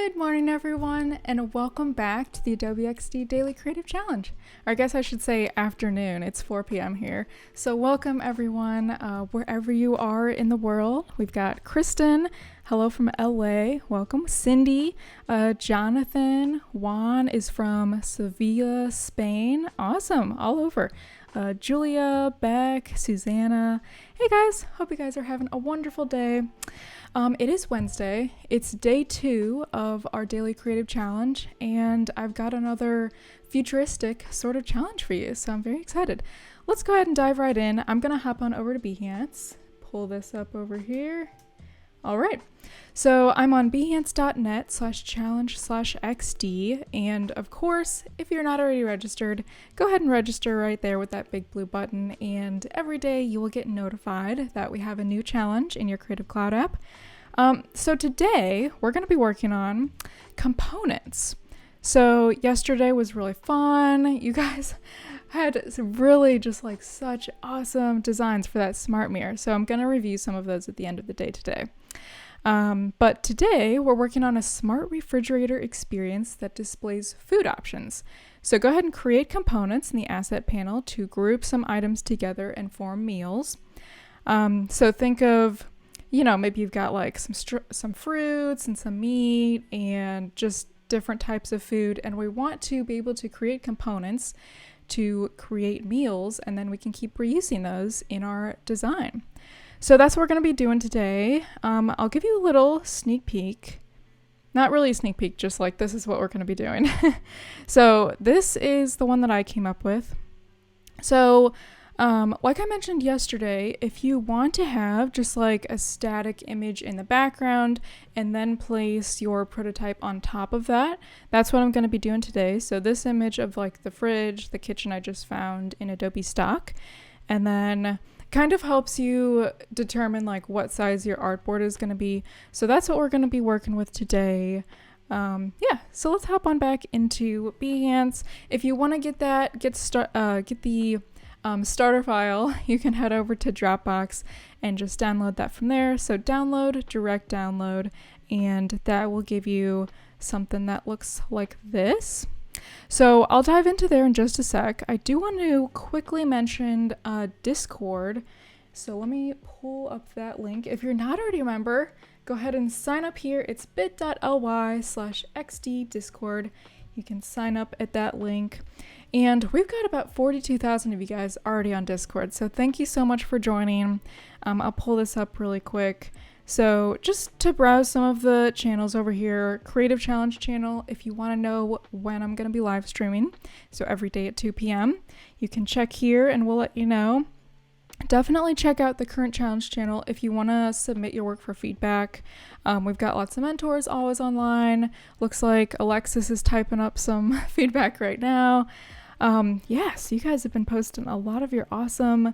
Good morning, everyone, and welcome back to the Adobe XD Daily Creative Challenge. Or I guess I should say afternoon. It's 4 p.m. here. So welcome, everyone, wherever you are in the world. We've got Kristen. Hello from LA. Welcome. Cindy. Jonathan. Juan is from Sevilla, Spain. Awesome. All over. Julia, Beck, Susanna. Hey guys, hope you guys are having a wonderful day. It is Wednesday. It's day 2 of our daily creative challenge, and I've got another futuristic sort of challenge for you, so I'm very excited. Let's go ahead and dive right in. I'm gonna hop on over to Behance, pull this up over here. All right, so I'm on behance.net/challenge/XD, and of course, if you're not already registered, go ahead and register right there with that big blue button, and every day you will get notified that we have a new challenge in your Creative Cloud app. So today, we're going to be working on components. So yesterday was really fun. You guys had really just like such awesome designs for that smart mirror. So I'm going to review some of those at the end of the day today. But today we're working on a smart refrigerator experience that displays food options. So go ahead and create components in the asset panel to group some items together and form meals. So think of, maybe you've got like some fruits and some meat and just different types of food, and we want to be able to create components to create meals, and then we can keep reusing those in our design. So that's what we're going to be doing today. I'll give you a little sneak peek. Not really a sneak peek, just like this is what we're going to be doing. So this is the one that I came up with. So like I mentioned yesterday, if you want to have just like a static image in the background and then place your prototype on top of that, that's what I'm going to be doing today. So this image of like the fridge, the kitchen I just found in Adobe stock, and then kind of helps you determine like what size your artboard is going to be. So that's what we're going to be working with today. So let's hop on back into Behance. If you want to get the starter file, you can head over to Dropbox and just download that from there. So download, direct download, and that will give you something that looks like this. So I'll dive into there in just a sec. I do want to quickly mention Discord. So let me pull up that link. If you're not already a member, go ahead and sign up here. It's bit.ly/XD Discord. You can sign up at that link. And we've got about 42,000 of you guys already on Discord. So thank you so much for joining. I'll pull this up really quick. So just to browse some of the channels over here, Creative Challenge channel, if you want to know when I'm going to be live streaming, so every day at 2 p.m., you can check here and we'll let you know. Definitely check out the current challenge channel if you want to submit your work for feedback. We've got lots of mentors always online. Looks like Alexis is typing up some feedback right now. So you guys have been posting a lot of your awesome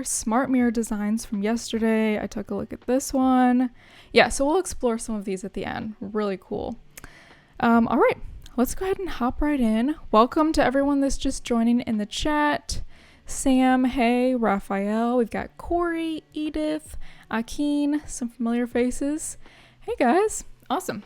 smart mirror designs from yesterday. I took a look at this one. Yeah, so we'll explore some of these at the end. Really cool. All right, let's go ahead and hop right in. Welcome to everyone that's just joining in the chat. Sam, hey, Raphael, we've got Corey, Edith, Akeen, some familiar faces. Hey guys, awesome.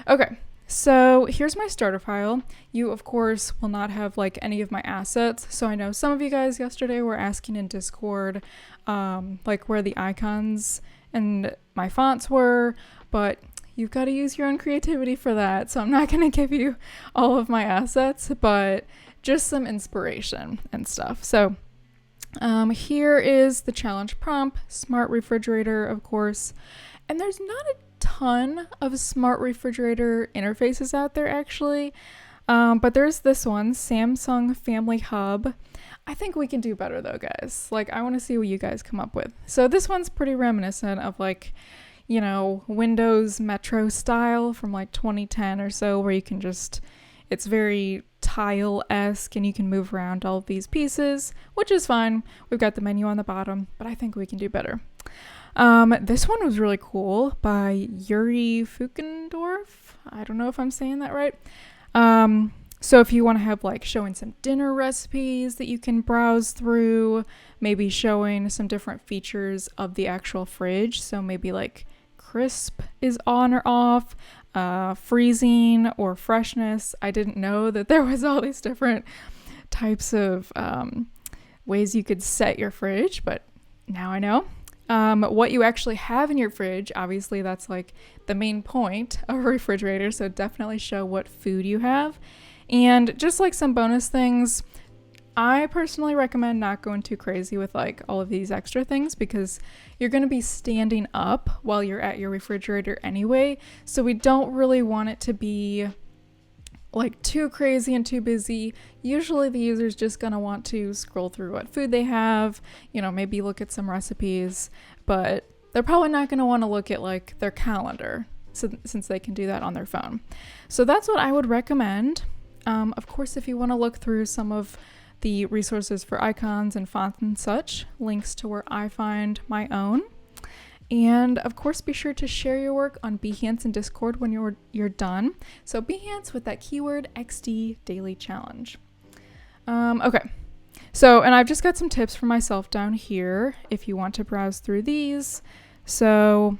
Okay. So here's my starter file. You, of course, will not have like any of my assets. So I know some of you guys yesterday were asking in Discord, like where the icons and my fonts were, but you've got to use your own creativity for that. So I'm not going to give you all of my assets, but just some inspiration and stuff. So here is the challenge prompt, smart refrigerator, of course. And there's not a ton of smart refrigerator interfaces out there actually, but there's this one, Samsung Family Hub. I think we can do better though, guys. Like, I want to see what you guys come up with. So this one's pretty reminiscent of like, Windows Metro style from like 2010 or so, where you can it's very tile-esque and you can move around all of these pieces, which is fine. We've got the menu on the bottom, but I think we can do better. This one was really cool by Yuri Fukendorf. I don't know if I'm saying that right. So if you want to have like showing some dinner recipes that you can browse through, maybe showing some different features of the actual fridge. So maybe like crisp is on or off, freezing or freshness. I didn't know that there was all these different types of ways you could set your fridge, but now I know. What you actually have in your fridge, obviously that's like the main point of a refrigerator, so definitely show what food you have. And just like some bonus things, I personally recommend not going too crazy with like all of these extra things because you're going to be standing up while you're at your refrigerator anyway, so we don't really want it to be like too crazy and too busy. Usually the user's just gonna want to scroll through what food they have, maybe look at some recipes, but they're probably not gonna want to look at like their calendar since they can do that on their phone. So that's what I would recommend. Of course, if you want to look through some of the resources for icons and fonts and such, links to where I find my own. And of course, be sure to share your work on Behance and Discord when you're done. So Behance with that keyword XD daily challenge. Okay. So, and I've just got some tips for myself down here if you want to browse through these. So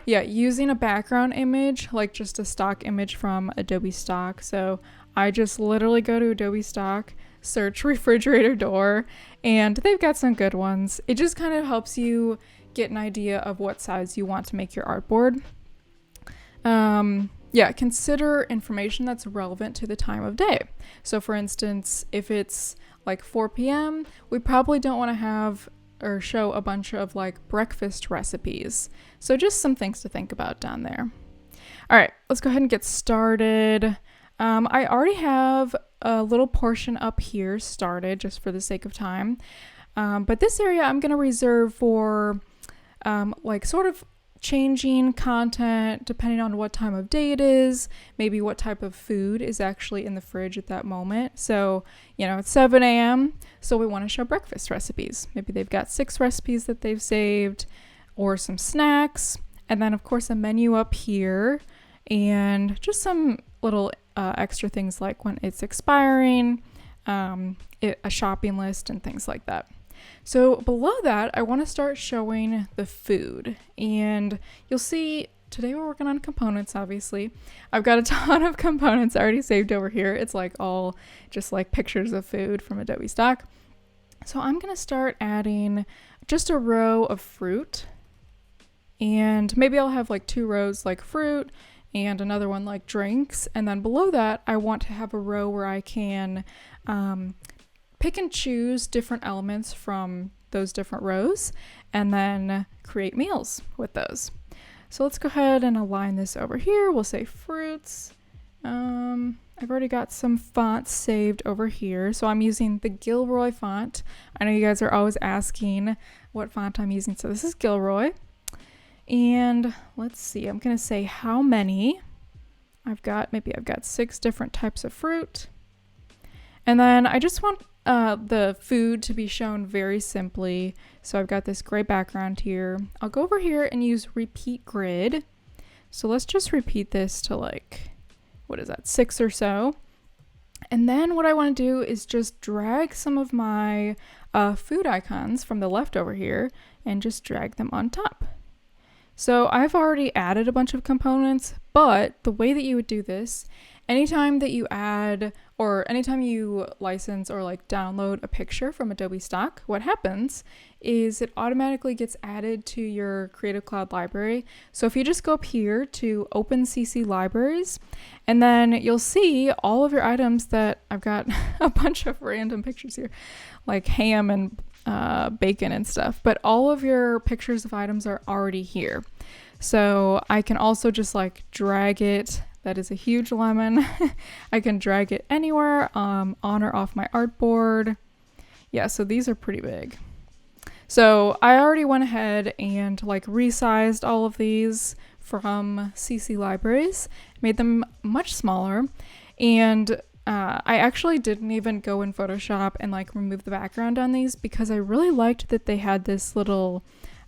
yeah, using a background image, like just a stock image from Adobe Stock. So I just literally go to Adobe Stock, search refrigerator door, and they've got some good ones. It just kind of helps you get an idea of what size you want to make your artboard. Consider information that's relevant to the time of day. So for instance, if it's like 4 p.m., we probably don't want to have or show a bunch of like breakfast recipes. So just some things to think about down there. All right, let's go ahead and get started. I already have a little portion up here started just for the sake of time. But this area I'm going to reserve for like sort of changing content depending on what time of day it is, maybe what type of food is actually in the fridge at that moment. So, it's 7 a.m., so we want to show breakfast recipes. Maybe they've got 6 recipes that they've saved or some snacks. And then, of course, a menu up here and just some little extra things like when it's expiring, a shopping list and things like that. So below that, I want to start showing the food, and you'll see today we're working on components. Obviously, I've got a ton of components already saved over here. It's like all just like pictures of food from Adobe Stock. So I'm going to start adding just a row of fruit, and maybe I'll have like 2 rows like fruit and another one like drinks. And then below that, I want to have a row where I can pick and choose different elements from those different rows and then create meals with those. So let's go ahead and align this over here. We'll say fruits. I've already got some fonts saved over here. So I'm using the Gilroy font. I know you guys are always asking what font I'm using. So this is Gilroy. And let's see, I'm going to say how many. I've got 6 different types of fruit. And then I just want the food to be shown very simply. So I've got this gray background here. I'll go over here and use repeat grid. So let's just repeat this to like, 6 or so. And then what I want to do is just drag some of my food icons from the left over here and just drag them on top. So I've already added a bunch of components, but the way that you would do this, anytime that you add or anytime you license or like download a picture from Adobe Stock, what happens is it automatically gets added to your Creative Cloud library. So if you just go up here to Open CC Libraries, and then you'll see all of your items that I've got a bunch of random pictures here, like ham and bacon and stuff, but all of your pictures of items are already here. So I can also just like drag it. That is a huge lemon. I can drag it anywhere on or off my artboard. Yeah, so these are pretty big. So I already went ahead and like resized all of these from CC Libraries, made them much smaller, and I actually didn't even go in Photoshop and like remove the background on these because I really liked that they had this little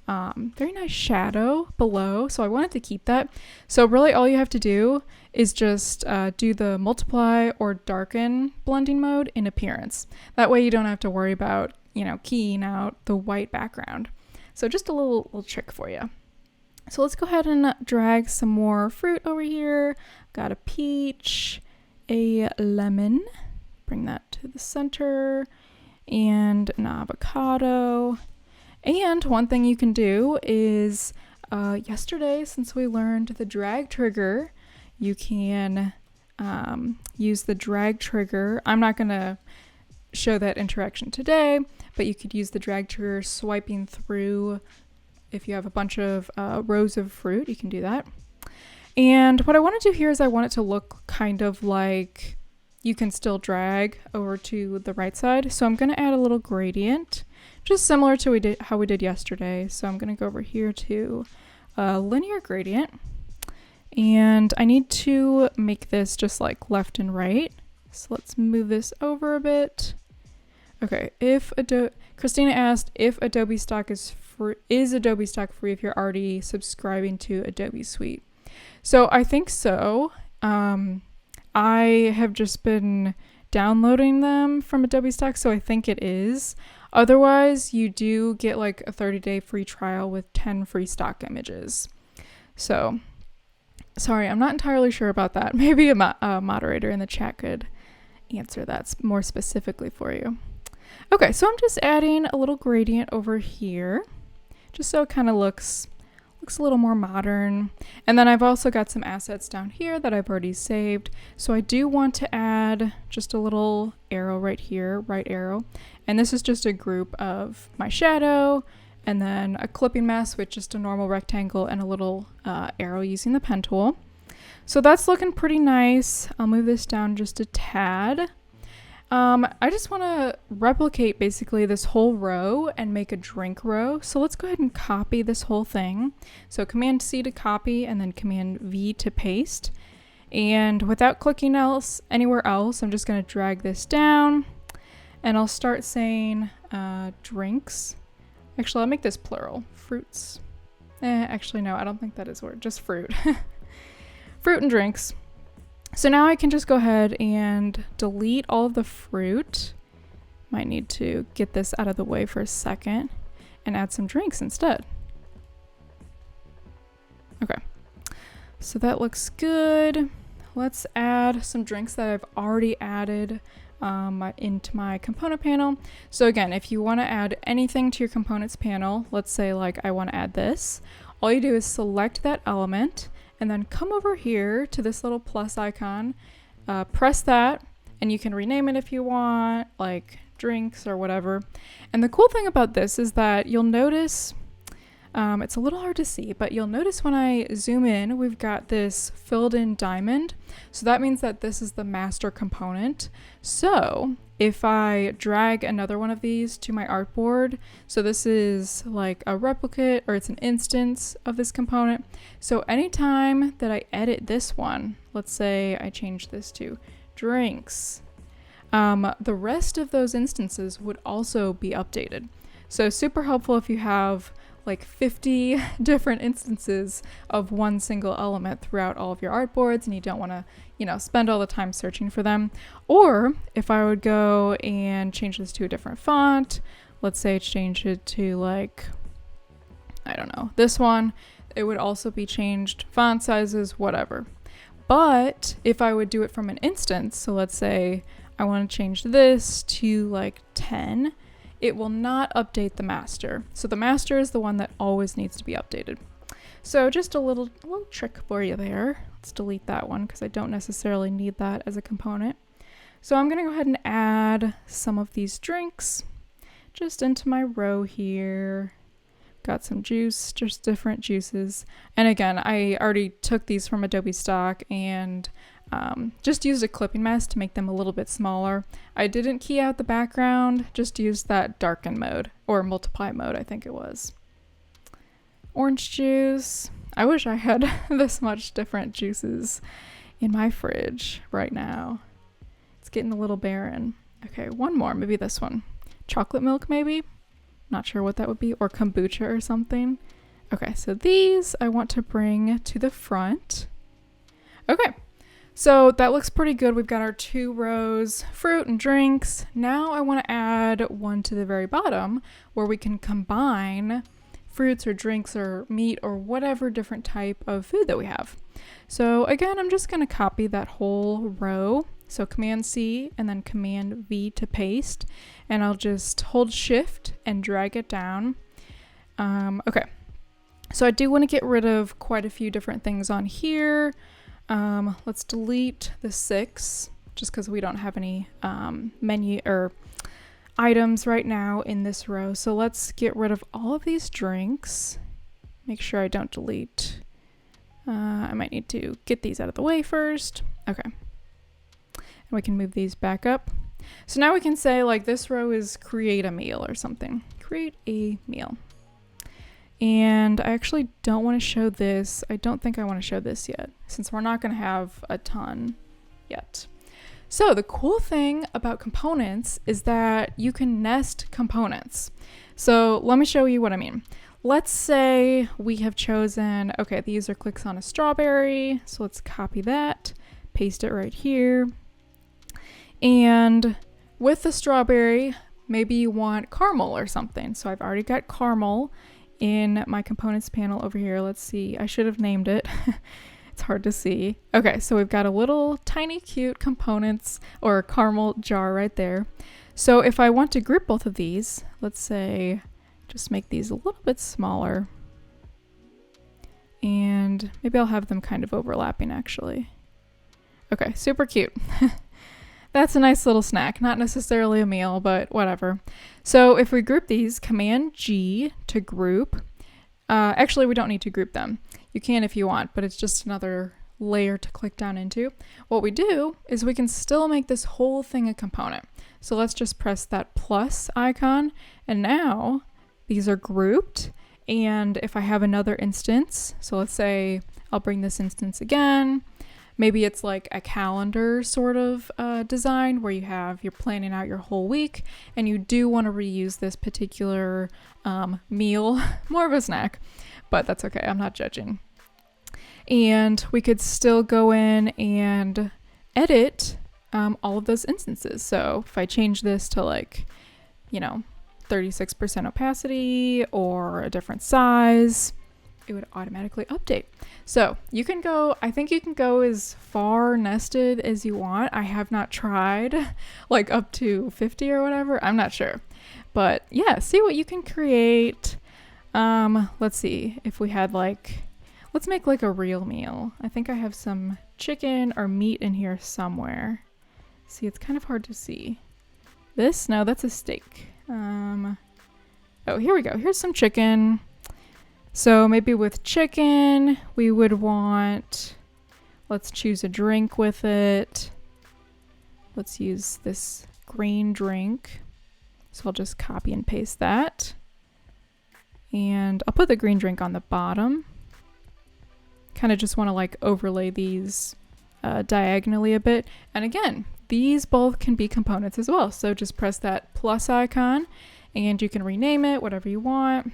very nice shadow below, so I wanted to keep that. So really all you have to do is just do the multiply or darken blending mode in appearance. That way you don't have to worry about, keying out the white background. So just a little trick for you. So let's go ahead and drag some more fruit over here. Got a peach, a lemon, bring that to the center, and an avocado. And one thing you can do is, yesterday, since we learned the drag trigger, you can use the drag trigger. I'm not going to show that interaction today, but you could use the drag trigger swiping through. If you have a bunch of rows of fruit, you can do that. And what I want to do here is I want it to look kind of like you can still drag over to the right side. So I'm going to add a little gradient, just similar to how we did yesterday. So I'm going to go over here to linear gradient. And I need to make this just like left and right. So let's move this over a bit. Okay, Christina asked if Adobe Stock is Adobe Stock free if you're already subscribing to Adobe Suite? So I think so. I have just been downloading them from Adobe Stock, so I think it is. Otherwise, you do get like a 30-day free trial with 10 free stock images. So, sorry, I'm not entirely sure about that. Maybe a moderator in the chat could answer that more specifically for you. Okay, so I'm just adding a little gradient over here, just so it kind of looks a little more modern. And then I've also got some assets down here that I've already saved. So I do want to add just a little arrow right here, right arrow. And this is just a group of my shadow, and then a clipping mask with just a normal rectangle and a little arrow using the pen tool. So that's looking pretty nice. I'll move this down just a tad. I just want to replicate basically this whole row and make a drink row. So let's go ahead and copy this whole thing. So Command C to copy and then Command V to paste. And without clicking anywhere else, I'm just going to drag this down and I'll start saying drinks. Actually, I'll make this plural. Fruits. Actually, no, I don't think that is a word. Just fruit. Fruit and drinks. So now I can just go ahead and delete all of the fruit. Might need to get this out of the way for a second and add some drinks instead. Okay, so that looks good. Let's add some drinks that I've already added into my component panel. So again, if you want to add anything to your components panel, let's say like I want to add this, all you do is select that element and then come over here to this little plus icon, press that, and you can rename it if you want, like drinks or whatever. And the cool thing about this is that you'll notice, it's a little hard to see, but you'll notice when I zoom in, we've got this filled in diamond. So that means that this is the master component. So if I drag another one of these to my artboard, so this is like a replicate or it's an instance of this component. So anytime that I edit this one, let's say I change this to drinks, the rest of those instances would also be updated. So super helpful if you have like 50 different instances of one single element throughout all of your artboards and you don't want to, spend all the time searching for them. Or if I would go and change this to a different font, let's say change it to like, I don't know, this one, it would also be changed, font sizes, whatever. But if I would do it from an instance, so let's say I want to change this to like 10, it will not update the master. So the master is the one that always needs to be updated. So just a little trick for you there. Let's delete that one because I don't necessarily need that as a component. So I'm going to go ahead and add some of these drinks just into my row here. Got some juice, just different juices. And again, I already took these from Adobe Stock and just used a clipping mask to make them a little bit smaller. I didn't key out the background, just used that darken mode or multiply mode, I think it was. Orange juice. I wish I had this much different juices in my fridge right now. It's getting a little barren. Okay, one more, maybe this one. Chocolate milk, maybe? Not sure what that would be, or kombucha or something. Okay, so these I want to bring to the front. Okay. So that looks pretty good. We've got our 2 rows, fruit and drinks. Now I want to add one to the very bottom where we can combine fruits or drinks or meat or whatever different type of food that we have. So again, I'm just going to copy that whole row. So Command C and then Command V to paste, and I'll just hold Shift and drag it down. Okay, so I do want to get rid of quite a few different things on here. Let's delete the 6 just because we don't have any menu or items right now in this row. So let's get rid of all of these drinks. Make sure I don't delete. I might need to get these out of the way first. Okay. And we can move these back up. So now we can say like this row is create a meal or something. Create a meal. And I actually don't want to show this. I don't think I want to show this yet, since we're not going to have a ton yet. So the cool thing about components is that you can nest components. So let me show you what I mean. Let's say we have chosen, okay, the user clicks on a strawberry. So let's copy that, paste it right here. And with the strawberry, maybe you want caramel or something. So I've already got caramel in my components panel over here. Let's see, I should have named it. It's hard to see. Okay, so we've got a little tiny cute components or caramel jar right there. So if I want to group both of these, let's say just make these a little bit smaller. And maybe I'll have them kind of overlapping actually. Okay, super cute. That's a nice little snack, not necessarily a meal, but whatever. So if we group these, Command G to group. Actually, we don't need to group them. You can if you want, but it's just another layer to click down into. What we do is we can still make this whole thing a component. So let's just press that plus icon, and now these are grouped. And if I have another instance, so let's say I'll bring this instance again. Maybe it's like a calendar sort of design where you're planning out your whole week and you do want to reuse this particular meal, more of a snack, but that's okay. I'm not judging. And we could still go in and edit all of those instances. So if I change this to 36% opacity or a different size, it would automatically update. So you can go, I think you can go as far nested as you want. I have not tried like up to 50 or whatever. I'm not sure. But yeah, see what you can create. Let's see if we had let's make like a real meal. I think I have some chicken or meat in here somewhere. See, it's kind of hard to see. This? No, that's a steak. Oh, here we go. Here's some chicken. So maybe with chicken, we would want, let's choose a drink with it. Let's use this green drink. So I'll just copy and paste that. And I'll put the green drink on the bottom. Kind of just want to overlay these diagonally a bit. And again, these both can be components as well. So just press that plus icon and you can rename it whatever you want.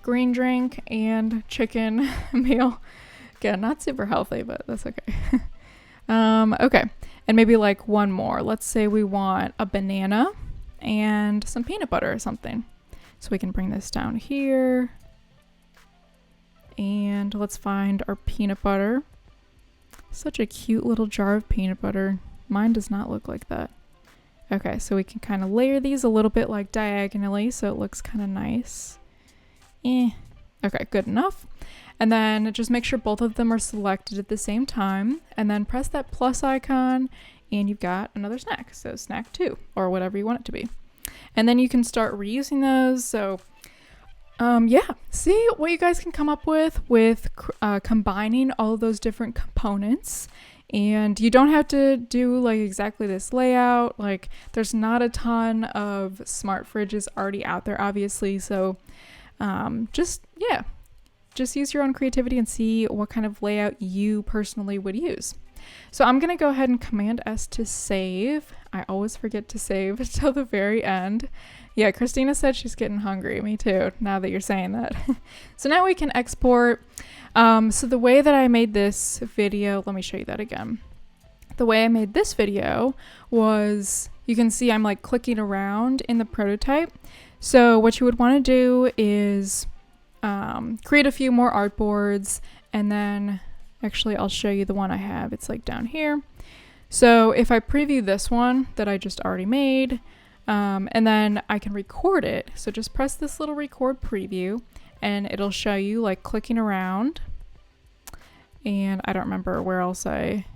Green drink and chicken meal. Again, not super healthy, but that's okay. Okay, and maybe one more. Let's say we want a banana and some peanut butter or something. So we can bring this down here. And let's find our peanut butter. Such a cute little jar of peanut butter. Mine does not look like that. Okay, so we can kind of layer these a little bit diagonally so it looks kind of nice. Okay, good enough. And then just make sure both of them are selected at the same time, and then press that plus icon and you've got another snack. So snack 2 or whatever you want it to be. And then you can start reusing those. So yeah, see what you guys can come up with combining all of those different components. And you don't have to do exactly this layout. There's not a ton of smart fridges already out there, obviously. So just use your own creativity and see what kind of layout you personally would use. So I'm going to go ahead and Command S to save. I always forget to save until the very end. Yeah, Christina said she's getting hungry. Me too, now that you're saying that. So now we can export. So the way that I made this video, let me show you that again. The way I made this video was, you can see I'm clicking around in the prototype. So what you would want to do is create a few more artboards, and then actually I'll show you the one I have. It's like down here. So if I preview this one that I just already made, and then I can record it. So just press this little record preview and it'll show you like clicking around. And I don't remember where else I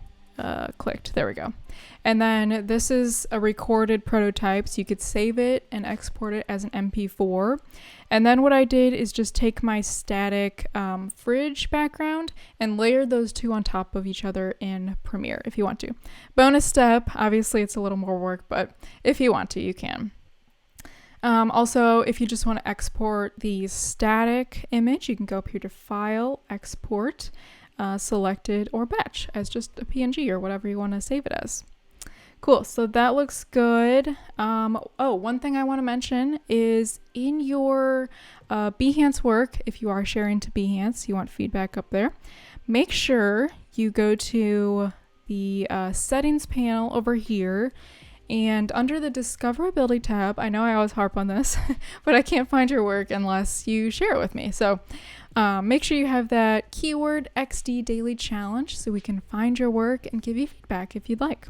clicked. There we go. And then this is a recorded prototype, so you could save it and export it as an MP4. And then what I did is just take my static fridge background and layer those two on top of each other in Premiere if you want to. Bonus step, obviously it's a little more work, but if you want to, you can. Also, if you just want to export the static image, you can go up here to File, Export, Selected, or Batch as just a PNG or whatever you want to save it as. Cool, so that looks good. Oh, one thing I want to mention is in your Behance work, if you are sharing to Behance, you want feedback up there, make sure you go to the settings panel over here, and under the discoverability tab, I know I always harp on this, but I can't find your work unless you share it with me. So make sure you have that keyword XD daily challenge so we can find your work and give you feedback if you'd like.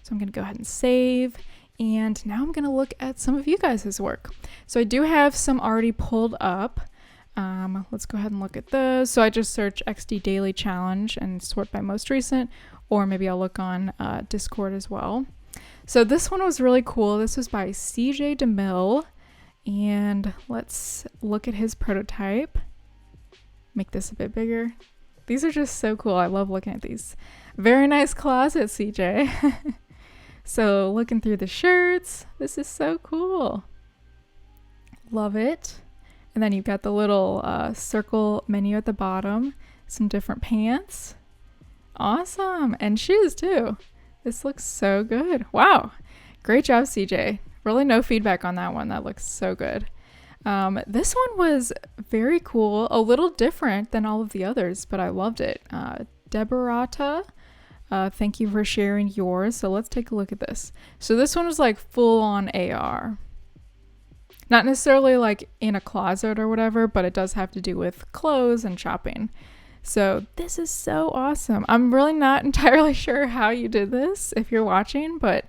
So I'm going to go ahead and save, and now I'm going to look at some of you guys' work. So I do have some already pulled up. Let's go ahead and look at those. So I just search XD Daily Challenge and sort by most recent, or maybe I'll look on Discord as well. So this one was really cool. This was by CJ DeMille, and let's look at his prototype. Make this a bit bigger. These are just so cool. I love looking at these. Very nice closet, CJ. So looking through the shirts, this is so cool. Love it. And then you've got the little circle menu at the bottom, some different pants. Awesome. And shoes too. This looks so good. Wow. Great job, CJ. Really no feedback on that one. That looks so good. This one was very cool, a little different than all of the others, but I loved it. Deborata, thank you for sharing yours. So let's take a look at this. So this one was like full on AR. Not necessarily like in a closet or whatever, but it does have to do with clothes and shopping. So this is so awesome. I'm really not entirely sure how you did this if you're watching, but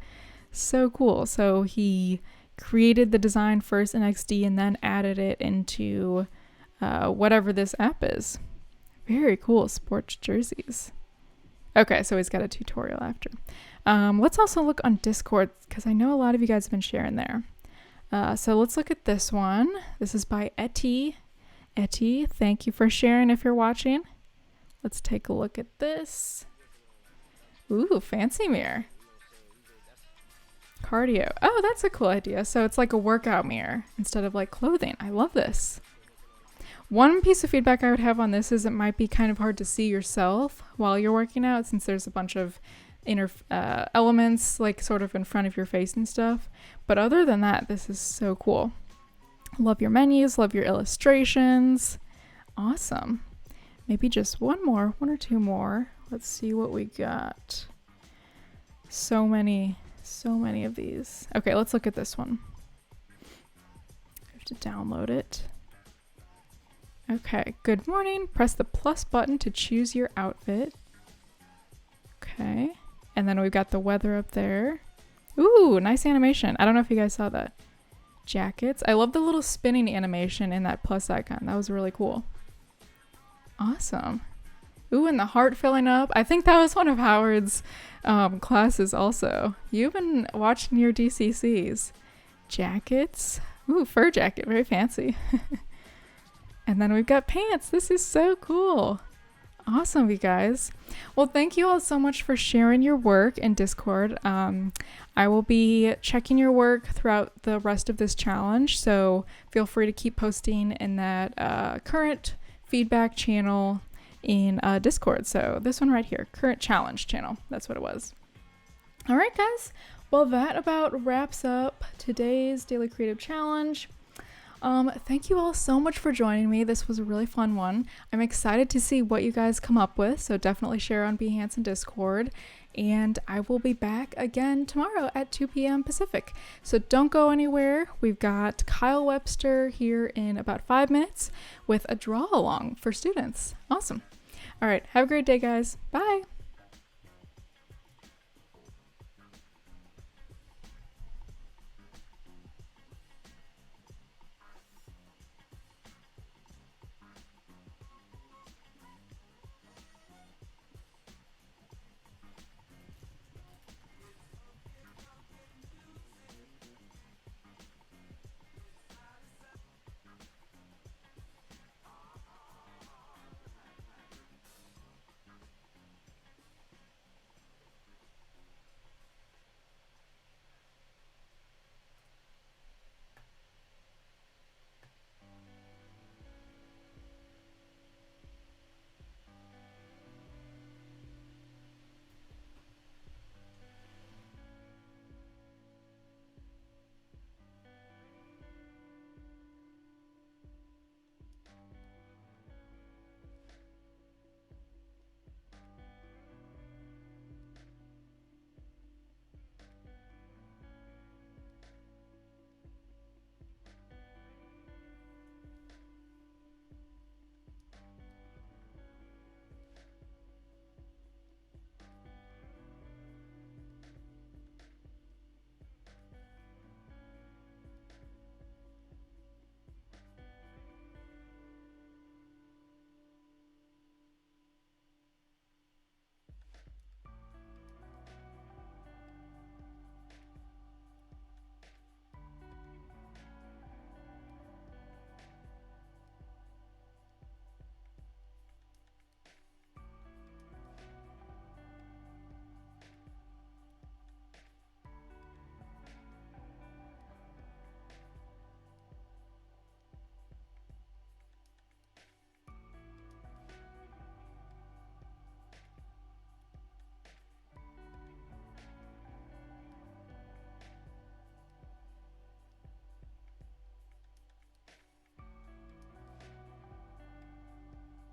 so cool. So he created the design first in XD and then added it into whatever this app is. Very cool. Sports jerseys. Okay, so he's got a tutorial after. Let's also look on Discord because I know a lot of you guys have been sharing there. So let's look at this one. This is by Etty. Etty, thank you for sharing if you're watching. Let's take a look at this. Ooh, fancy mirror. Cardio. Oh, that's a cool idea. So it's like a workout mirror instead of like clothing. I love this. One piece of feedback I would have on this is it might be kind of hard to see yourself while you're working out since there's a bunch of inner elements like sort of in front of your face and stuff. But other than that, this is so cool. Love your menus, love your illustrations. Awesome. Maybe just one or two more. Let's see what we got. So many of these. Okay, let's look at this one. I have to download it. Okay, good morning. Press the plus button to choose your outfit. Okay, and then we've got the weather up there. Ooh, nice animation. I don't know if you guys saw that. Jackets. I love the little spinning animation in that plus icon. That was really cool. Awesome. Ooh, and the heart filling up. I think that was one of Howard's classes also. You've been watching your DCCs. Jackets. Ooh, fur jacket. Very fancy. And then we've got pants. This is so cool. Awesome, you guys. Well, thank you all so much for sharing your work in Discord. I will be checking your work throughout the rest of this challenge, so feel free to keep posting in that current feedback channel in Discord. So this one right here, current challenge channel. That's what it was. All right, guys. Well, that about wraps up today's Daily Creative Challenge. Thank you all so much for joining me. This was a really fun one. I'm excited to see what you guys come up with, so definitely share on Behance and Discord. And I will be back again tomorrow at 2 p.m. Pacific. So don't go anywhere. We've got Kyle Webster here in about 5 minutes with a draw along for students. Awesome. All right. Have a great day, guys. Bye.